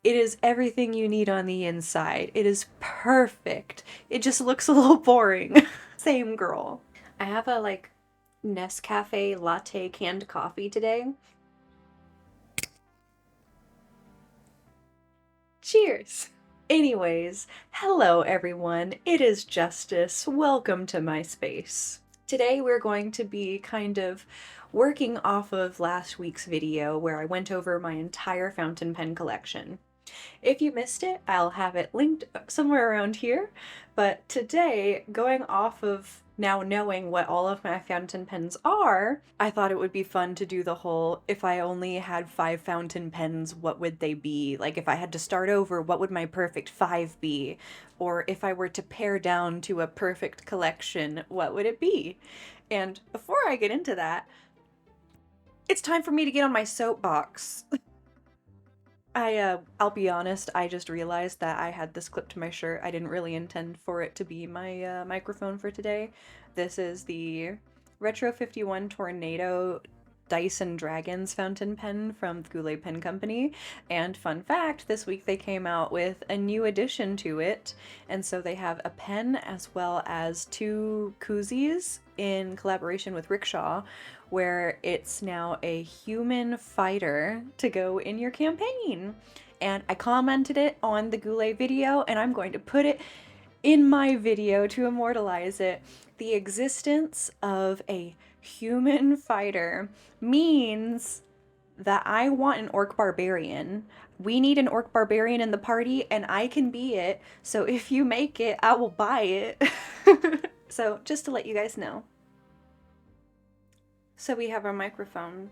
It is everything you need on the inside. It is perfect. It just looks a little boring. Same girl. I have a Nescafe latte canned coffee today. Cheers! Anyways, hello everyone. It is Justice. Welcome to my space. Today we're going to be kind of working off of last week's video where I went over my entire fountain pen collection. If you missed it, I'll have it linked somewhere around here. But today, going off of now knowing what all of my fountain pens are, I thought it would be fun to do the whole, if I only had 5 fountain pens, what would they be? Like, if I had to start over, what would my perfect 5 be? Or if I were to pare down to a perfect collection, what would it be? And before I get into that, it's time for me to get on my soapbox. I'll be honest, I just realized that I had this clipped to my shirt. I didn't really intend for it to be my microphone for today. This is the Retro 51 Tornado Dyson Dragons fountain pen from the Goulet Pen Company. And fun fact, this week they came out with a new addition to it. And so they have a pen as well as 2 koozies in collaboration with Rickshaw, where it's now a human fighter to go in your campaign. And I commented it on the Goulet video, and I'm going to put it in my video to immortalize it. The existence of a human fighter means that I want an orc barbarian. We need an orc barbarian in the party, and I can be it. So if you make it, I will buy it. So just to let you guys know. So we have our microphone.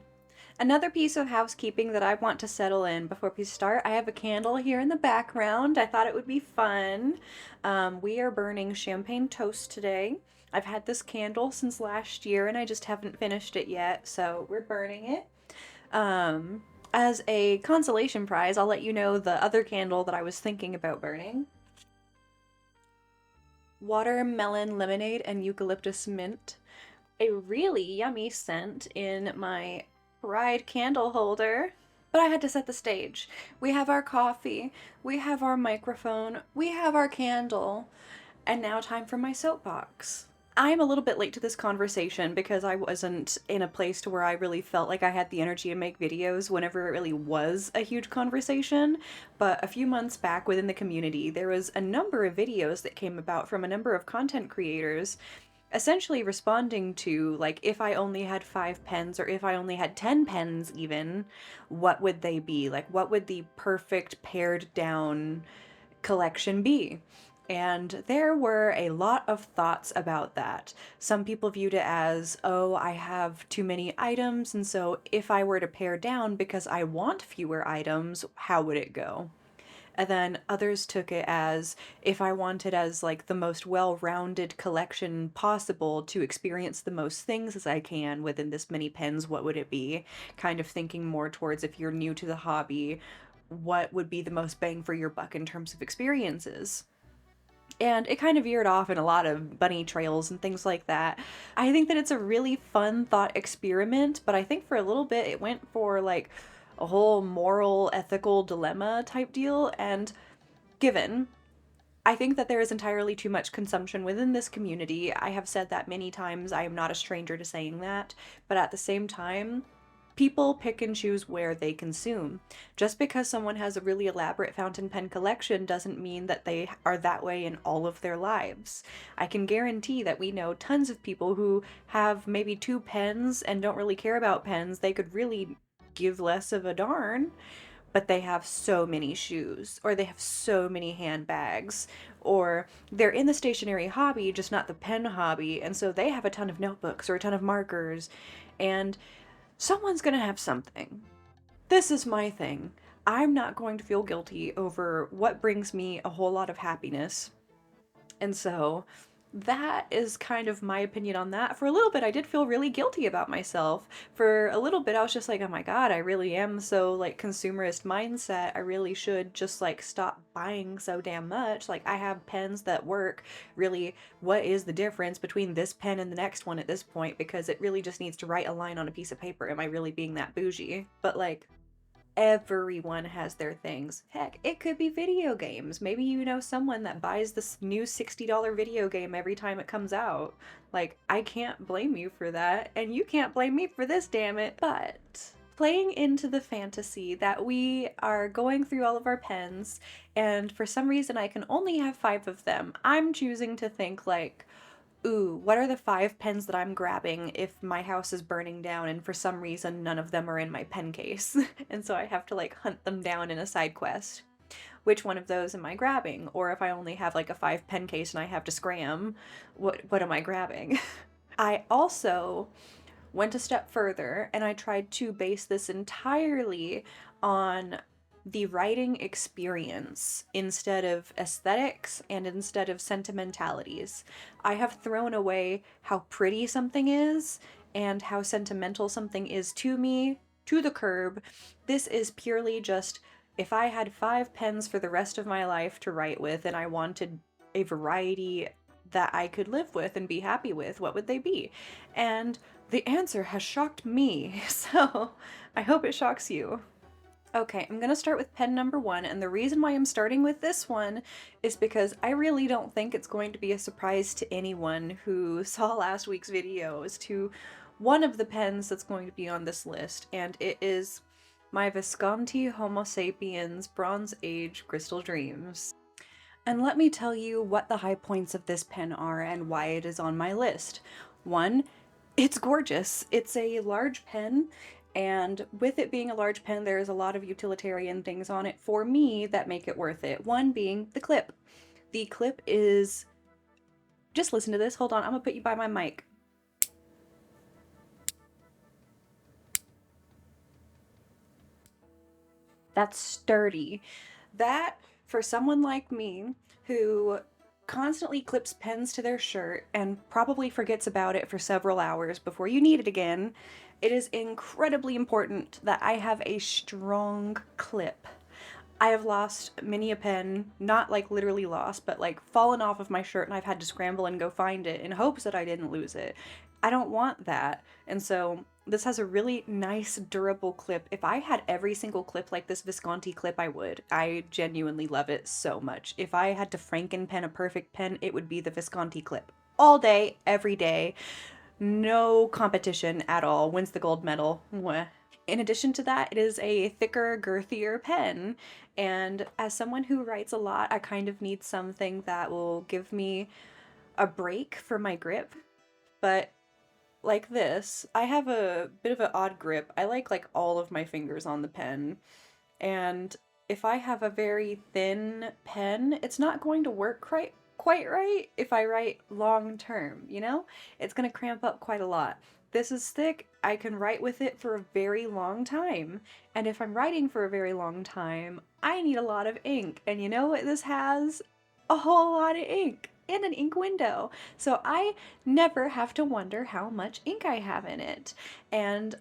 Another piece of housekeeping that I want to settle in before we start, I have a candle here in the background. I thought it would be fun. We are burning champagne toast today. I've had this candle since last year and I just haven't finished it yet, so we're burning it. As a consolation prize, I'll let you know the other candle that I was thinking about burning. Watermelon lemonade and eucalyptus mint. A really yummy scent in my Pride candle holder. But I had to set the stage. We have our coffee, we have our microphone, we have our candle, and now time for my soapbox. I'm a little bit late to this conversation because I wasn't in a place to where I really felt like I had the energy to make videos whenever it really was a huge conversation. But a few months back within the community, there was a number of videos that came about from a number of content creators essentially responding to, like, if I only had 5 pens, or if I only had 10 pens even, what would they be? Like, what would the perfect pared down collection be? And there were a lot of thoughts about that. Some people viewed it as, oh, I have too many items, and so if I were to pare down because I want fewer items, how would it go? And then others took it as, if I wanted as like the most well-rounded collection possible to experience the most things as I can within this many pens, what would it be? Kind of thinking more towards, if you're new to the hobby, what would be the most bang for your buck in terms of experiences? And it kind of veered off in a lot of bunny trails and things like that. I think that it's a really fun thought experiment, but I think for a little bit it went for like a whole moral, ethical dilemma type deal. And given, I think that there is entirely too much consumption within this community. I have said that many times. I am not a stranger to saying that. But at the same time, people pick and choose where they consume. Just because someone has a really elaborate fountain pen collection doesn't mean that they are that way in all of their lives. I can guarantee that we know tons of people who have maybe 2 pens and don't really care about pens. They could really give less of a darn, but they have so many shoes, or they have so many handbags, or they're in the stationery hobby, just not the pen hobby, and so they have a ton of notebooks or a ton of markers, and someone's gonna have something. This is my thing. I'm not going to feel guilty over what brings me a whole lot of happiness. And so that is kind of my opinion on that. For a little bit, I did feel really guilty about myself. For a little bit, I was just like, oh my god, I really am so, like, consumerist mindset. I really should just, like, stop buying so damn much. Like, I have pens that work. Really, what is the difference between this pen and the next one at this point? Because it really just needs to write a line on a piece of paper. Am I really being that bougie? But, like, everyone has their things. Heck, it could be video games. Maybe you know someone that buys this new $60 video game every time it comes out. Like, I can't blame you for that, and you can't blame me for this, damn it. But playing into the fantasy that we are going through all of our pens, and for some reason I can only have 5 of them, I'm choosing to think like, ooh, what are the 5 pens that I'm grabbing if my house is burning down and for some reason none of them are in my pen case? And so I have to like hunt them down in a side quest. Which one of those am I grabbing? Or if I only have like a 5 pen case and I have to scram, what am I grabbing? I also went a step further and I tried to base this entirely on the writing experience instead of aesthetics and instead of sentimentalities. I have thrown away how pretty something is and how sentimental something is to me to the curb. This is purely just if I had 5 pens for the rest of my life to write with and I wanted a variety that I could live with and be happy with, what would they be? And the answer has shocked me, so I hope it shocks you. Okay, I'm gonna start with pen number 1, and the reason why I'm starting with this one is because I really don't think it's going to be a surprise to anyone who saw last week's video as to one of the pens that's going to be on this list, and it is my Visconti Homo Sapiens Bronze Age Crystal Dreams. And let me tell you what the high points of this pen are and why it is on my list. 1, it's gorgeous. It's a large pen, and with it being a large pen, there's a lot of utilitarian things on it for me that make it worth it. One being the clip. The clip is... Just listen to this. Hold on, I'm gonna put you by my mic. That's sturdy. That, for someone like me, who constantly clips pens to their shirt and probably forgets about it for several hours before you need it again, it is incredibly important that I have a strong clip. I have lost many a pen, not like literally lost, but like fallen off of my shirt and I've had to scramble and go find it in hopes that I didn't lose it. I don't want that. And so this has a really nice durable clip. If I had every single clip like this Visconti clip, I would. I genuinely love it so much. If I had to Franken-pen a perfect pen, it would be the Visconti clip. All day, every day. No competition at all. Wins the gold medal. Mwah. In addition to that, it is a thicker, girthier pen, and as someone who writes a lot, I kind of need something that will give me a break for my grip. But like this, I have a bit of an odd grip. I like all of my fingers on the pen, and if I have a very thin pen, it's not going to work quite right if I write long term, you know? It's gonna cramp up quite a lot. This is thick, I can write with it for a very long time. And if I'm writing for a very long time, I need a lot of ink. And you know what this has? A whole lot of ink and an ink window. So I never have to wonder how much ink I have in it. And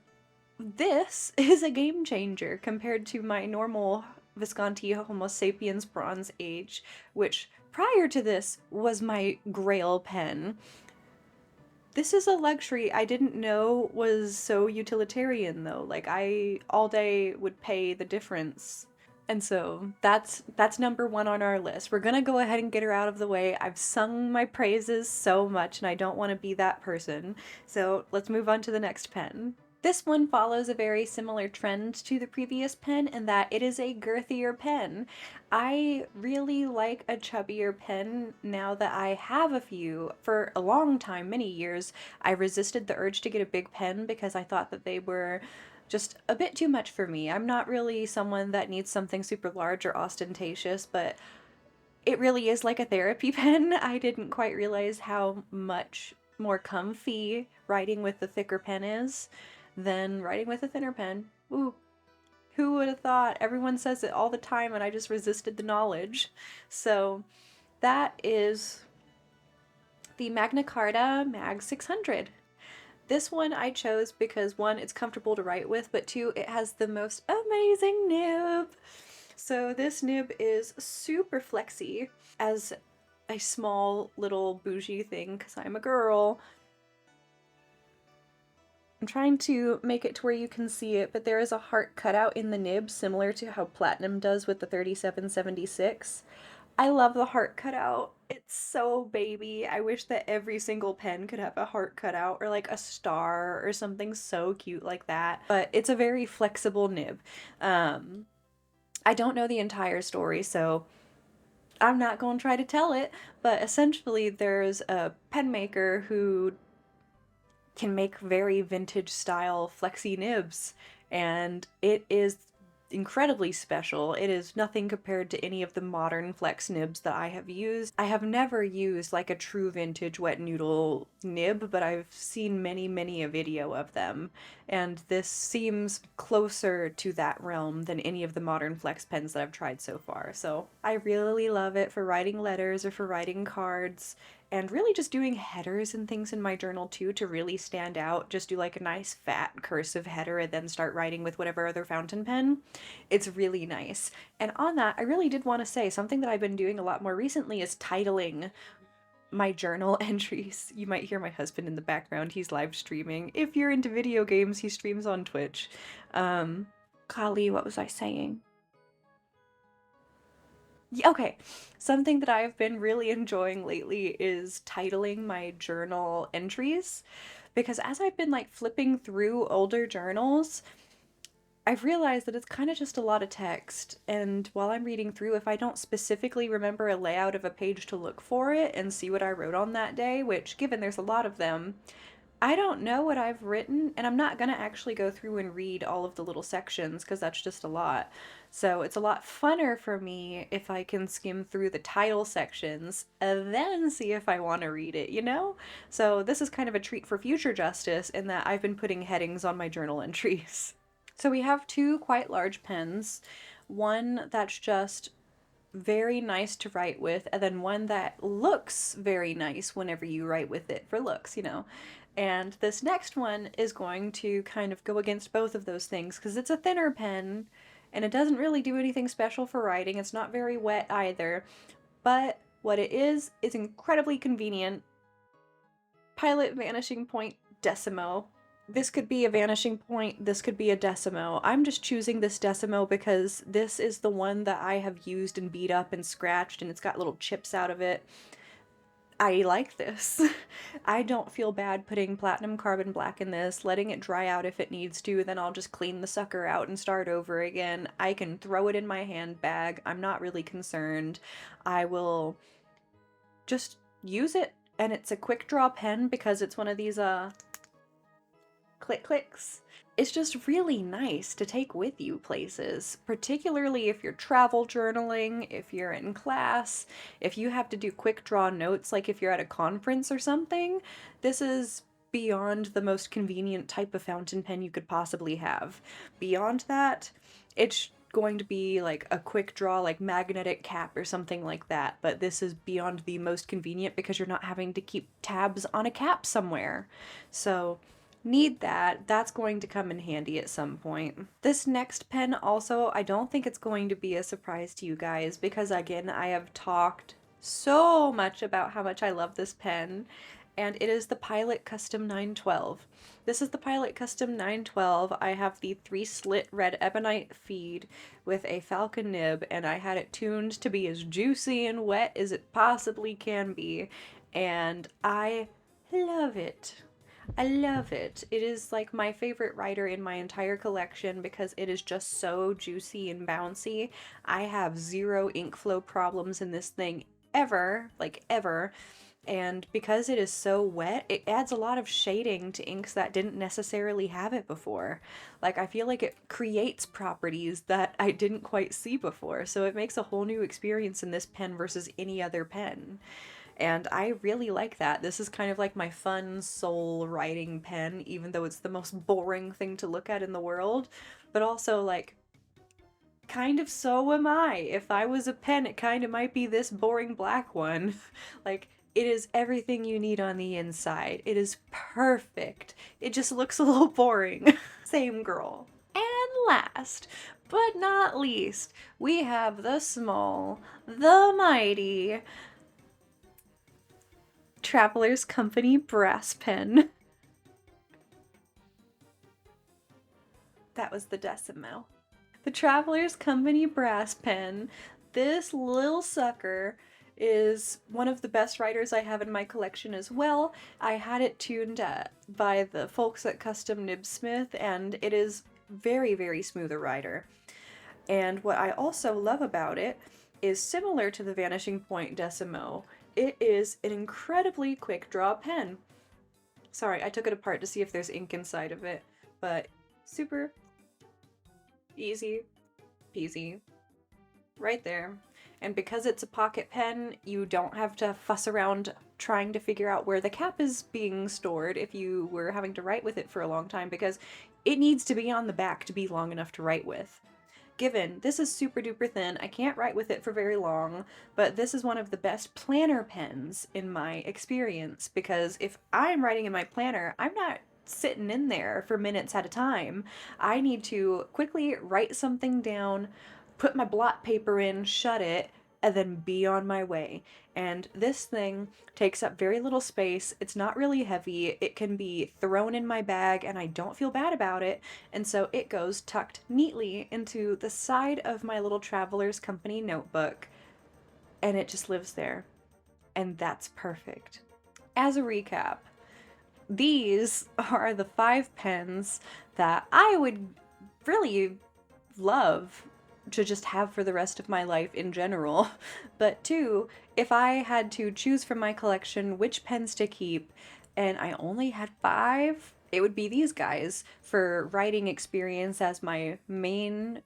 this is a game changer compared to my normal Visconti Homo Sapiens Bronze Age, which prior to this was my Grail pen. This is a luxury I didn't know was so utilitarian though. Like I all day would pay the difference. And so that's number 1 on our list. We're gonna go ahead and get her out of the way. I've sung my praises so much and I don't want to be that person. So let's move on to the next pen. This one follows a very similar trend to the previous pen in that it is a girthier pen. I really like a chubbier pen now that I have a few. For a long time, many years, I resisted the urge to get a big pen because I thought that they were just a bit too much for me. I'm not really someone that needs something super large or ostentatious, but it really is like a therapy pen. I didn't quite realize how much more comfy writing with the thicker pen is than writing with a thinner pen. Ooh, who would have thought? Everyone says it all the time and I just resisted the knowledge. So that is the Magna Carta Mag 600. This one I chose because 1, it's comfortable to write with, but 2, it has the most amazing nib. So this nib is super flexy as a small little bougie thing because I'm a girl. I'm trying to make it to where you can see it, but there is a heart cutout in the nib, similar to how Platinum does with the 3776. I love the heart cutout. It's so baby. I wish that every single pen could have a heart cutout or like a star or something so cute like that. But it's a very flexible nib. I don't know the entire story, so I'm not going to try to tell it, but essentially there's a pen maker who can make very vintage style flexi nibs, and it is incredibly special. It is nothing compared to any of the modern flex nibs that I have used. I have never used like a true vintage wet noodle nib, but I've seen many a video of them, and this seems closer to that realm than any of the modern flex pens that I've tried so far. So I really love it for writing letters or for writing cards, and really just doing headers and things in my journal too to really stand out. Just do like a nice fat cursive header and then start writing with whatever other fountain pen. It's really nice. And on that, I really did want to say something that I've been doing a lot more recently is titling my journal entries. You might hear my husband in the background. He's live streaming. If you're into video games, he streams on Twitch. Golly, what was I saying? Okay, something that I've been really enjoying lately is titling my journal entries, because as I've been like flipping through older journals, I've realized that it's kind of just a lot of text, and while I'm reading through, if I don't specifically remember a layout of a page to look for it and see what I wrote on that day, which given there's a lot of them, I don't know what I've written, and I'm not gonna actually go through and read all of the little sections because that's just a lot. So it's a lot funner for me if I can skim through the title sections and then see if I want to read it, you know? So this is kind of a treat for future justice in that I've been putting headings on my journal entries. So we have two quite large pens, one that's just very nice to write with, and then one that looks very nice whenever you write with it for looks, you know. And this next one is going to kind of go against both of those things because it's a thinner pen and it doesn't really do anything special for writing. It's not very wet either, but what it is incredibly convenient. Pilot Vanishing Point Decimo. This could be a vanishing point, this could be a decimo. I'm just choosing this decimo because this is the one that I have used and beat up and scratched, and it's got little chips out of it. I like this. I don't feel bad putting platinum carbon black in this, letting it dry out if it needs to, then I'll just clean the sucker out and start over again. I can throw it in my handbag. I'm not really concerned. I will just use it, and it's a quick draw pen because it's one of these click clicks. It's just really nice to take with you places, particularly if you're travel journaling, if you're in class, if you have to do quick draw notes, like if you're at a conference or something. This is beyond the most convenient type of fountain pen you could possibly have. Beyond that, it's going to be like a quick draw, like magnetic cap or something like that, but this is beyond the most convenient because you're not having to keep tabs on a cap somewhere. So need that. That's going to come in handy at some point. This next pen also, I don't think it's going to be a surprise to you guys because again, I have talked so much about how much I love this pen, and it is the Pilot Custom 912. This is the Pilot Custom 912. I have the 3-slit red ebonite feed with a falcon nib, and I had it tuned to be as juicy and wet as it possibly can be, and I love it. I love it. It is like my favorite writer in my entire collection because it is just so juicy and bouncy. I have zero ink flow problems in this thing ever, like ever. And because it is so wet, it adds a lot of shading to inks that didn't necessarily have it before. Like, I feel like it creates properties that I didn't quite see before, so it makes a whole new experience in this pen versus any other pen. And I really like that. This is kind of like my fun soul writing pen, even though it's the most boring thing to look at in the world. But also, like, kind of so am I. If I was a pen, it kind of might be this boring black one. Like, it is everything you need on the inside. It is perfect. It just looks a little boring. Same girl. And last, but not least, we have the small, the mighty Traveler's Company brass pen. That was the decimo. The Traveler's Company brass pen. This little sucker is one of the best writers I have in my collection as well. I had it tuned by the folks at Custom Nibsmith, and it is very, very smooth a writer. And what I also love about it is similar to the Vanishing Point Decimo. It is an incredibly quick draw pen. Sorry, I took it apart to see if there's ink inside of it, but super easy peasy right there. And because it's a pocket pen, you don't have to fuss around trying to figure out where the cap is being stored if you were having to write with it for a long time, because it needs to be on the back to be long enough to write with. Given this is super duper thin, I can't write with it for very long, but this is one of the best planner pens in my experience, because if I'm writing in my planner, I'm not sitting in there for minutes at a time. I need to quickly write something down, put my blot paper in, shut it, and then be on my way. And this thing takes up very little space. It's not really heavy. It can be thrown in my bag and I don't feel bad about it. And so it goes tucked neatly into the side of my little Traveler's Company notebook, and it just lives there. And that's perfect. As a recap, these are the 5 pens that I would really love to just have for the rest of my life in general. But 2, if I had to choose from my collection which pens to keep, and I only had 5, it would be these guys for writing experience as my main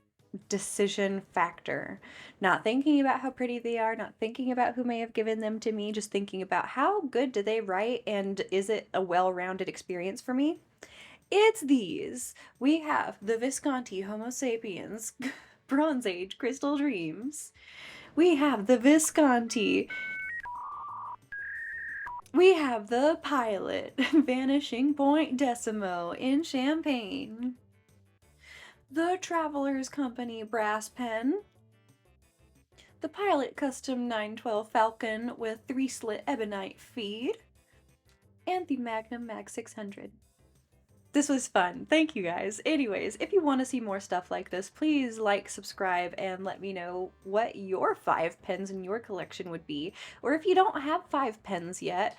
decision factor. Not thinking about how pretty they are, not thinking about who may have given them to me, just thinking about how good do they write and is it a well-rounded experience for me? It's these. We have the Visconti Homo Sapiens Bronze Age Crystal Dreams. We have the Visconti. We have the Pilot Vanishing Point Decimo in Champagne. The Traveler's Company brass pen. The Pilot Custom 912 Falcon with 3-slit ebonite feed. And the Magna Mag 600. This was fun. Thank you guys. Anyways, if you want to see more stuff like this, please like, subscribe, and let me know what your 5 pens in your collection would be. Or if you don't have 5 pens yet,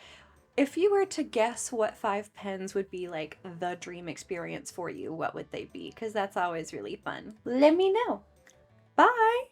if you were to guess what 5 pens would be like the dream experience for you, what would they be? Because that's always really fun. Let me know. Bye!